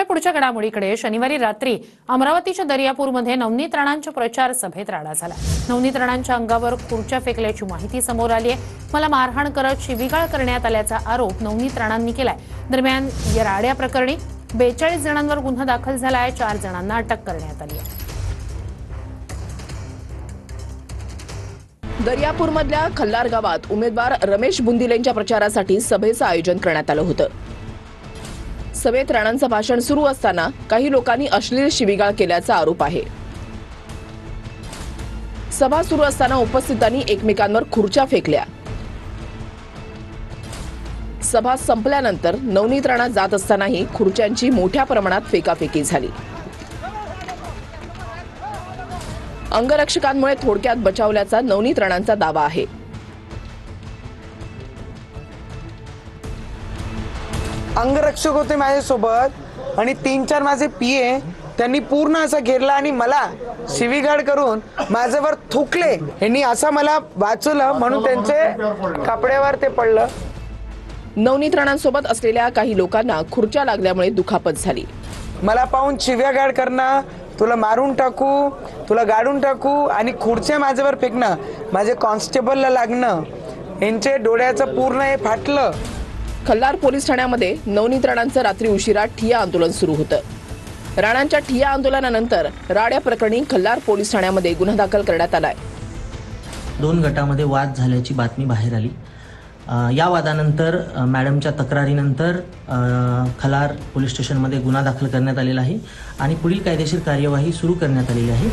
पुढच्या घडामोडीकडे शनिवारी रात्री अमरावतीच्या दर्यापूरमध्ये नवनीत राणांच्या प्रचार सभेत राडा झाला। नवनीत राणांच्या अंगावर खुर्च्या फेकल्याची माहिती समोर आली आहे। मला मारहाण करत शिवीगाळ करण्यात आल्याचा आरोप नवनीत राणांनी केलाय। दरम्यान या राड्या प्रकरणी 42 जणांवर गुन्हा दाखल झाला आहे। 4 जणांना अटक करण्यात आली आहे। दर्यापूरमधल्या खल्लार गावात उमेदवार रमेश बुंदिलेंच्या प्रचारासाठी सभेचं आयोजन करण्यात आलं होतं। सभेत राणांचं भाषण सुरू असताना काही लोकांनी अश्लील शिवीगाळ केल्याचा आरोप आहे। सभा सुरू असताना उपस्थितांनी एकमेकांवर खुर्च्या फेकल्या। सभा संपल्यानंतर नवनीत राणा जात असतानाही खुर्च्यांची मोठ्या प्रमाणात फेकाफेकी झाली। अंगरक्षकांमुळे थोडक्यात बचावल्याचा नवनीत राणांचा दावा आहे। अंगरक्षक होते माझ्यासोबत आणि 3-4 माझे पीए त्यांनी पूर्ण असा घेरला आणि मला शिवीगाळ करून माझ्यावर थुकले। यांनी असं मला वाचवलं म्हणून त्यांचे कपड्यावर ते पडलं। नवनीत राणांसोबत असलेल्या काही लोकांना खुर्च्या लागल्यामुळे दुखापत झाली। मला पाहून शिव्यागाळ करणं, तुला मारून टाकू, तुला गाडून टाकू आणि खुर्च्या माझ्यावर फेकणं, माझे कॉन्स्टेबलला लागणं, यांचे डोळ्याचं पूर्ण हे फाटलं। खल्लार पोलीस ठाण्यामध्ये नवनीत राणांचं रात्री उशिरा ठिय्या आंदोलन सुरू होतं। राणांच्या ठिय्या आंदोलनानंतर राड्या प्रकरणी खल्लार पोलीस ठाण्यामध्ये गुन्हा दाखल करण्यात आलाय। 2 गटामध्ये वाद झाल्याची बातमी बाहेर आली। या वादानंतर मॅडमच्या तक्रारीनंतर खल्लार पोलीस स्टेशनमध्ये गुन्हा दाखल करण्यात आलेला आहे आणि पुढील कायदेशीर कार्यवाही सुरू करण्यात आलेली आहे।